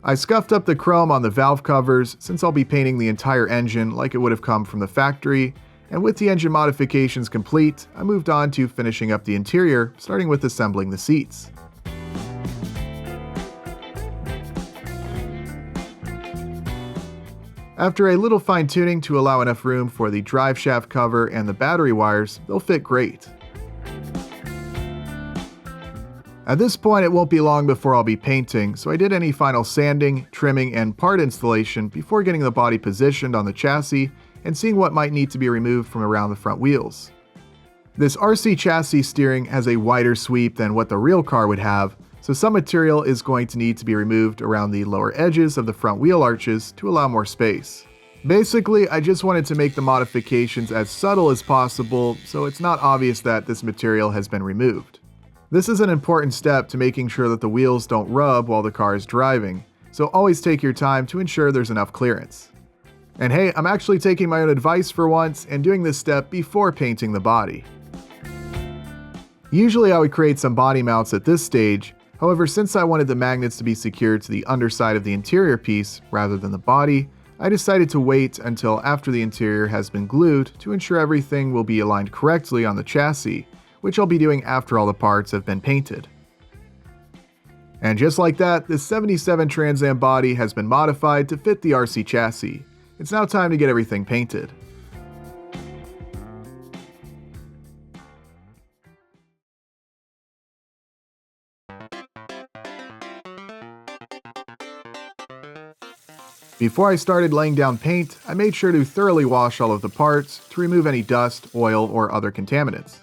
S1: I scuffed up the chrome on the valve covers since I'll be painting the entire engine like it would have come from the factory, and with the engine modifications complete, I moved on to finishing up the interior, starting with assembling the seats. After a little fine tuning to allow enough room for the drive shaft cover and the battery wires, they'll fit great. At this point, it won't be long before I'll be painting, so I did any final sanding, trimming, and part installation before getting the body positioned on the chassis and seeing what might need to be removed from around the front wheels. This RC chassis steering has a wider sweep than what the real car would have, so some material is going to need to be removed around the lower edges of the front wheel arches to allow more space. Basically, I just wanted to make the modifications as subtle as possible so it's not obvious that this material has been removed. This is an important step to making sure that the wheels don't rub while the car is driving, so always take your time to ensure there's enough clearance. And hey, I'm actually taking my own advice for once and doing this step before painting the body. Usually I would create some body mounts at this stage, however since I wanted the magnets to be secured to the underside of the interior piece rather than the body, I decided to wait until after the interior has been glued to ensure everything will be aligned correctly on the chassis, which I'll be doing after all the parts have been painted. And just like that, this 77 Trans Am body has been modified to fit the RC chassis. It's now time to get everything painted. Before I started laying down paint, I made sure to thoroughly wash all of the parts to remove any dust, oil, or other contaminants.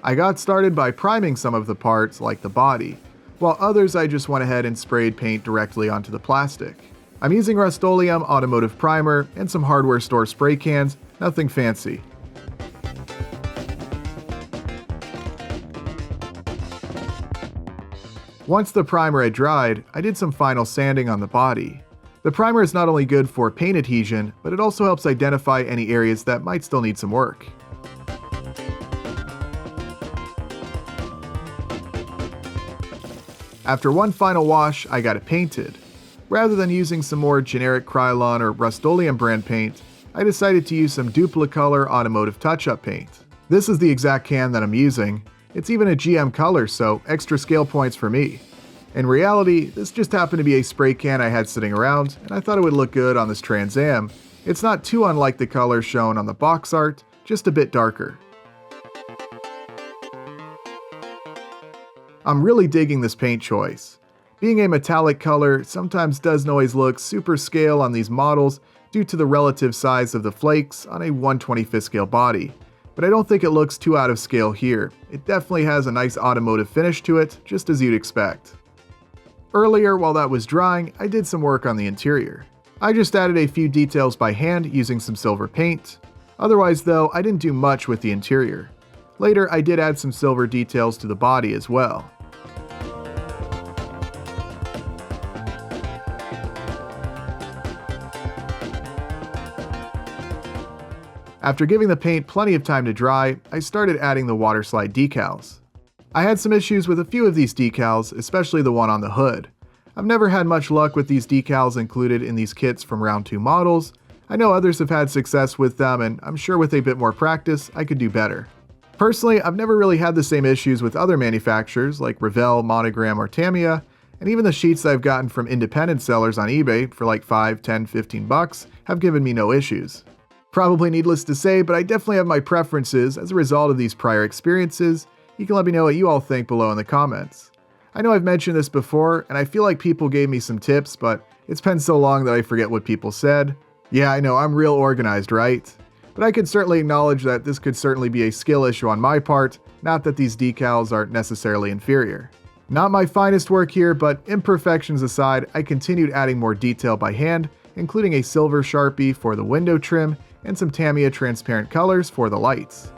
S1: I got started by priming some of the parts, like the body, while others I just went ahead and sprayed paint directly onto the plastic. I'm using Rust-Oleum Automotive Primer and some hardware store spray cans, nothing fancy. Once the primer had dried, I did some final sanding on the body. The primer is not only good for paint adhesion, but it also helps identify any areas that might still need some work. After one final wash, I got it painted. Rather than using some more generic Krylon or Rust-Oleum brand paint, I decided to use some Duplicolor Automotive Touch-Up paint. This is the exact can that I'm using. It's even a GM color, so extra scale points for me. In reality, this just happened to be a spray can I had sitting around, and I thought it would look good on this Trans Am. It's not too unlike the color shown on the box art, just a bit darker. I'm really digging this paint choice. Being a metallic color sometimes doesn't always look super scale on these models due to the relative size of the flakes on a 1/25th scale body. But I don't think it looks too out of scale here. It definitely has a nice automotive finish to it, just as you'd expect. Earlier, while that was drying, I did some work on the interior. I just added a few details by hand using some silver paint. Otherwise though, I didn't do much with the interior. Later, I did add some silver details to the body as well. After giving the paint plenty of time to dry, I started adding the water slide decals. I had some issues with a few of these decals, especially the one on the hood. I've never had much luck with these decals included in these kits from round 2 models. I know others have had success with them, and I'm sure with a bit more practice, I could do better. Personally, I've never really had the same issues with other manufacturers like Revell, Monogram, or Tamiya, and even the sheets that I've gotten from independent sellers on eBay for like $5, $10, $15 have given me no issues. Probably needless to say, but I definitely have my preferences as a result of these prior experiences. You can let me know what you all think below in the comments. I know I've mentioned this before, and I feel like people gave me some tips, but it's been so long that I forget what people said. Yeah, I know, I'm real organized, right? But I can certainly acknowledge that this could certainly be a skill issue on my part, not that these decals are necessarily inferior. Not my finest work here, but imperfections aside, I continued adding more detail by hand, including a silver Sharpie for the window trim and some Tamiya transparent colors for the lights.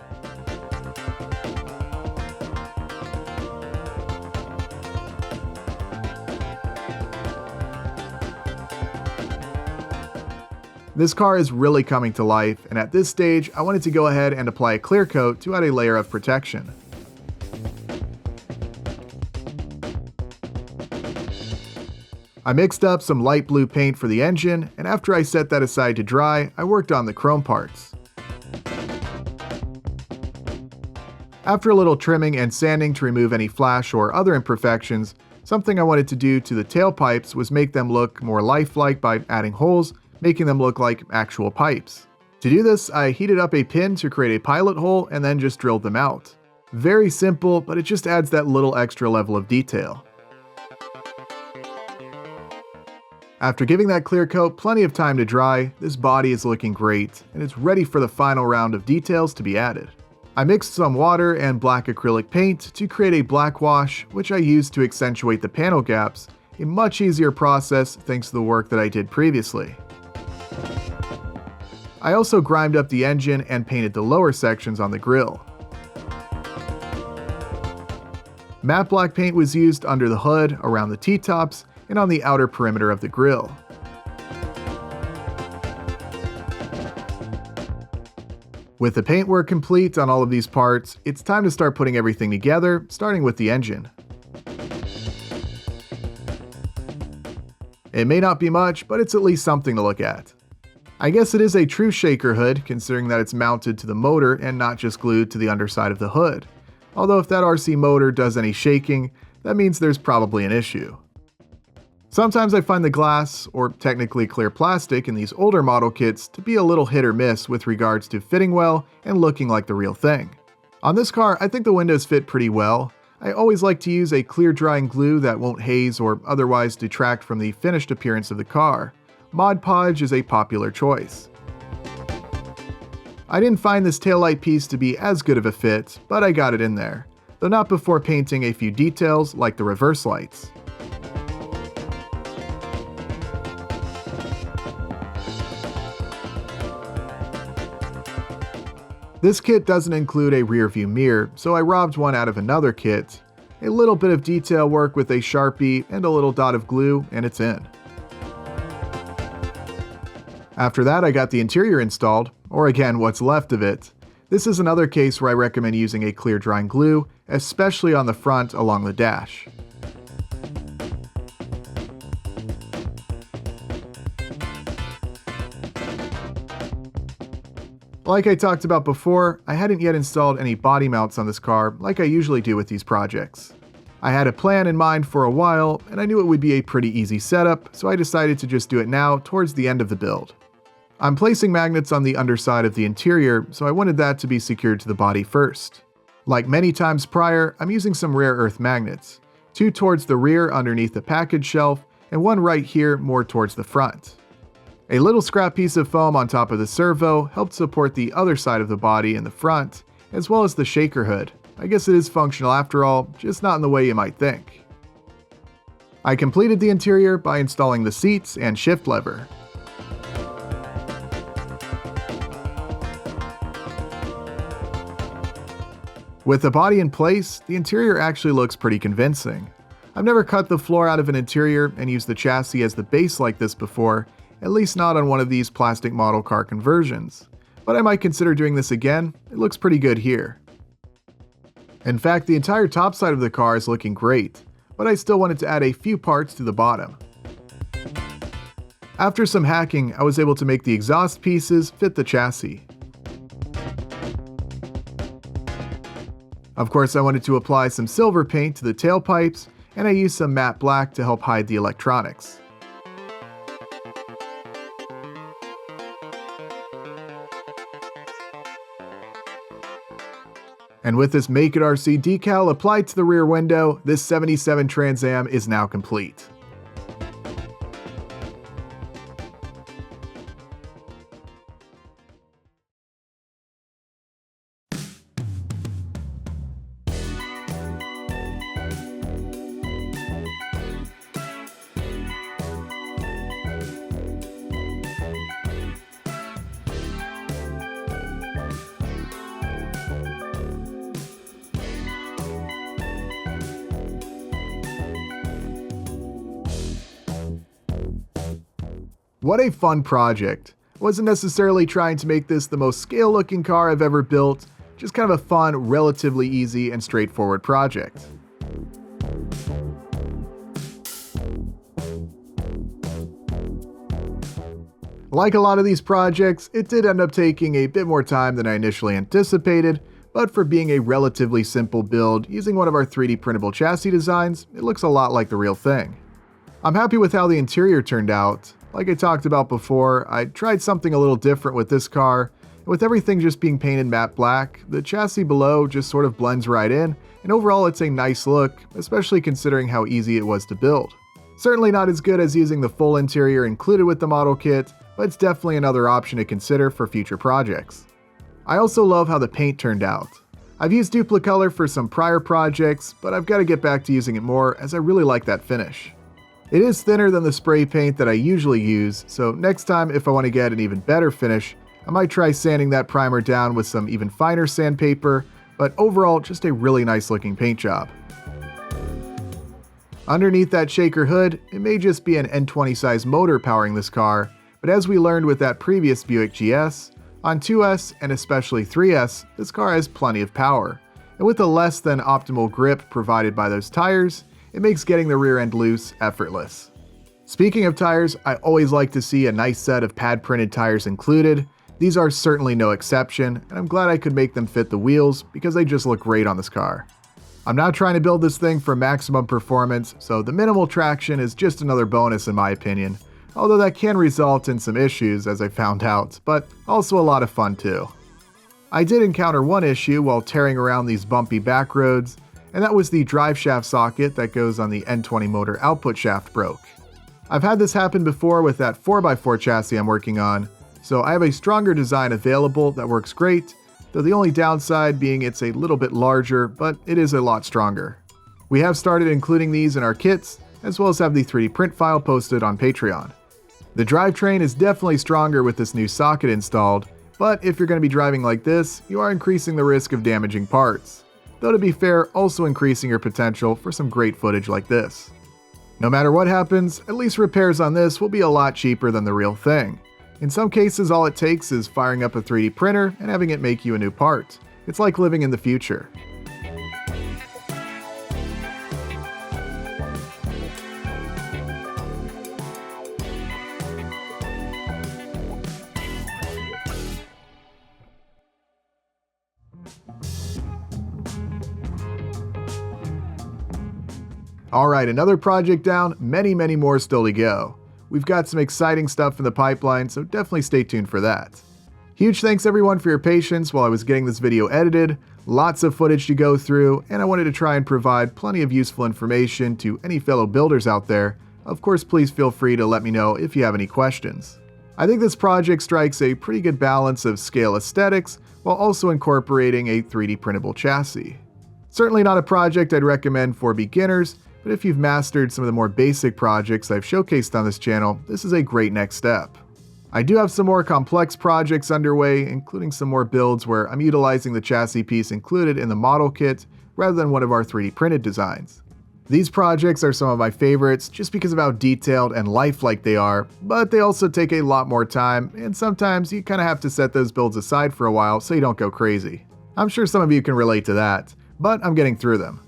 S1: This car is really coming to life, and at this stage, I wanted to go ahead and apply a clear coat to add a layer of protection. I mixed up some light blue paint for the engine, and after I set that aside to dry, I worked on the chrome parts. After a little trimming and sanding to remove any flash or other imperfections, something I wanted to do to the tailpipes was make them look more lifelike by adding holes making them look like actual pipes. To do this, I heated up a pin to create a pilot hole and then just drilled them out. Very simple, but it just adds that little extra level of detail. After giving that clear coat plenty of time to dry, this body is looking great, and it's ready for the final round of details to be added. I mixed some water and black acrylic paint to create a black wash, which I used to accentuate the panel gaps, a much easier process thanks to the work that I did previously. I also grimed up the engine and painted the lower sections on the grille. Matte black paint was used under the hood, around the T-tops, and on the outer perimeter of the grille. With the paintwork complete on all of these parts, it's time to start putting everything together, starting with the engine. It may not be much, but it's at least something to look at. I guess it is a true shaker hood, considering that it's mounted to the motor and not just glued to the underside of the hood. Although if that RC motor does any shaking, that means there's probably an issue. Sometimes I find the glass, or technically clear plastic, in these older model kits to be a little hit or miss with regards to fitting well and looking like the real thing. On this car, I think the windows fit pretty well. I always like to use a clear drying glue that won't haze or otherwise detract from the finished appearance of the car. Mod Podge is a popular choice. I didn't find this taillight piece to be as good of a fit, but I got it in there, though not before painting a few details like the reverse lights. This kit doesn't include a rear view mirror, so I robbed one out of another kit. A little bit of detail work with a Sharpie and a little dot of glue, and it's in. After that, I got the interior installed, or again, what's left of it. This is another case where I recommend using a clear drying glue, especially on the front along the dash. Like I talked about before, I hadn't yet installed any body mounts on this car like I usually do with these projects. I had a plan in mind for a while, and I knew it would be a pretty easy setup, so I decided to just do it now towards the end of the build. I'm placing magnets on the underside of the interior, so I wanted that to be secured to the body first. Like many times prior, I'm using some rare earth magnets, 2 towards the rear underneath the package shelf, and 1 right here more towards the front. A little scrap piece of foam on top of the servo helped support the other side of the body in the front, as well as the shaker hood. I guess it is functional after all, just not in the way you might think. I completed the interior by installing the seats and shift lever. With the body in place, the interior actually looks pretty convincing. I've never cut the floor out of an interior and used the chassis as the base like this before, at least not on one of these plastic model car conversions. But I might consider doing this again, it looks pretty good here. In fact, the entire top side of the car is looking great, but I still wanted to add a few parts to the bottom. After some hacking, I was able to make the exhaust pieces fit the chassis. Of course, I wanted to apply some silver paint to the tailpipes, and I used some matte black to help hide the electronics. And with this Make It RC decal applied to the rear window, this 77 Trans Am is now complete. What a fun project. I wasn't necessarily trying to make this the most scale-looking car I've ever built, just kind of a fun, relatively easy and straightforward project. Like a lot of these projects, it did end up taking a bit more time than I initially anticipated, but for being a relatively simple build using one of our 3D printable chassis designs, it looks a lot like the real thing. I'm happy with how the interior turned out. Like I talked about before, I tried something a little different with this car, and with everything just being painted matte black, the chassis below just sort of blends right in, and overall it's a nice look, especially considering how easy it was to build. Certainly not as good as using the full interior included with the model kit, but it's definitely another option to consider for future projects. I also love how the paint turned out. I've used Duplicolor for some prior projects, but I've got to get back to using it more as I really like that finish. It is thinner than the spray paint that I usually use, so next time if I want to get an even better finish, I might try sanding that primer down with some even finer sandpaper, but overall just a really nice looking paint job. Underneath that shaker hood, it may just be an N20 size motor powering this car, but as we learned with that previous Buick GS, on 2S and especially 3S, this car has plenty of power, and with the less than optimal grip provided by those tires, it makes getting the rear end loose effortless. Speaking of tires, I always like to see a nice set of pad printed tires included. These are certainly no exception, and I'm glad I could make them fit the wheels because they just look great on this car. I'm not trying to build this thing for maximum performance, so the minimal traction is just another bonus in my opinion, although that can result in some issues as I found out, but also a lot of fun too. I did encounter one issue while tearing around these bumpy back roads, and that was the drive shaft socket that goes on the N20 motor output shaft broke. I've had this happen before with that 4x4 chassis I'm working on, so I have a stronger design available that works great, though the only downside being it's a little bit larger, but it is a lot stronger. We have started including these in our kits, as well as have the 3D print file posted on Patreon. The drivetrain is definitely stronger with this new socket installed, but if you're going to be driving like this, you are increasing the risk of damaging parts, though to be fair, also increasing your potential for some great footage like this. No matter what happens, at least repairs on this will be a lot cheaper than the real thing. In some cases, all it takes is firing up a 3D printer and having it make you a new part. It's like living in the future. Alright, another project down, many more still to go. We've got some exciting stuff in the pipeline, so definitely stay tuned for that. Huge thanks everyone for your patience while I was getting this video edited, lots of footage to go through, and I wanted to try and provide plenty of useful information to any fellow builders out there. Of course, please feel free to let me know if you have any questions. I think this project strikes a pretty good balance of scale aesthetics while also incorporating a 3D printable chassis. Certainly not a project I'd recommend for beginners, but if you've mastered some of the more basic projects I've showcased on this channel, this is a great next step. I do have some more complex projects underway, including some more builds where I'm utilizing the chassis piece included in the model kit rather than one of our 3D printed designs. These projects are some of my favorites just because of how detailed and lifelike they are, but they also take a lot more time, and sometimes you kind of have to set those builds aside for a while so you don't go crazy. I'm sure some of you can relate to that, but I'm getting through them.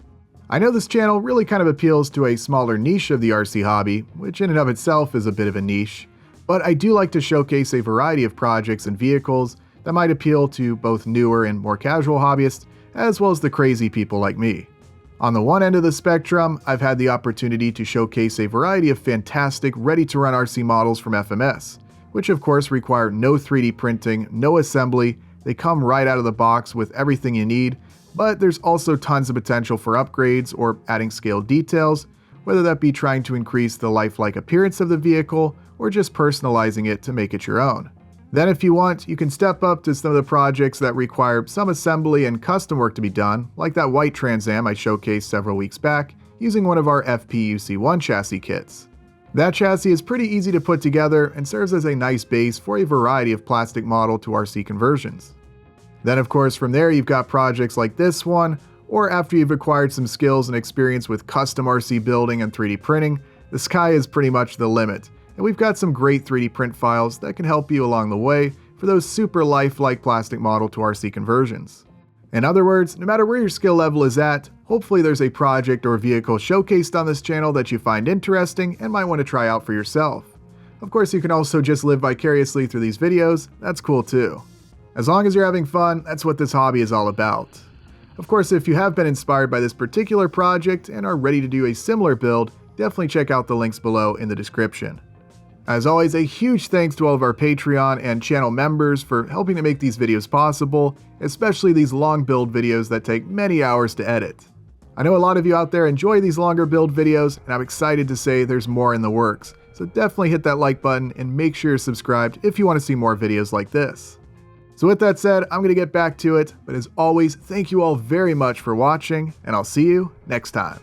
S1: I know this channel really kind of appeals to a smaller niche of the RC hobby, which in and of itself is a bit of a niche, but I do like to showcase a variety of projects and vehicles that might appeal to both newer and more casual hobbyists, as well as the crazy people like me. On the one end of the spectrum, I've had the opportunity to showcase a variety of fantastic ready-to-run RC models from FMS, which of course require no 3D printing, no assembly, they come right out of the box with everything you need, but there's also tons of potential for upgrades or adding scaled details, whether that be trying to increase the lifelike appearance of the vehicle or just personalizing it to make it your own. Then if you want, you can step up to some of the projects that require some assembly and custom work to be done, like that white Trans Am I showcased several weeks back using one of our FPUC1 chassis kits. That chassis is pretty easy to put together and serves as a nice base for a variety of plastic model to RC conversions. Then of course from there you've got projects like this one, or after you've acquired some skills and experience with custom RC building and 3D printing, the sky is pretty much the limit, and we've got some great 3D print files that can help you along the way for those super lifelike plastic model to RC conversions. In other words, no matter where your skill level is at, hopefully there's a project or vehicle showcased on this channel that you find interesting and might want to try out for yourself. Of course you can also just live vicariously through these videos, that's cool too. As long as you're having fun, that's what this hobby is all about. Of course, if you have been inspired by this particular project and are ready to do a similar build, definitely check out the links below in the description. As always, a huge thanks to all of our Patreon and channel members for helping to make these videos possible, especially these long build videos that take many hours to edit. I know a lot of you out there enjoy these longer build videos, and I'm excited to say there's more in the works. So definitely hit that like button and make sure you're subscribed if you want to see more videos like this. So with that said, I'm going to get back to it, but as always, thank you all very much for watching, and I'll see you next time.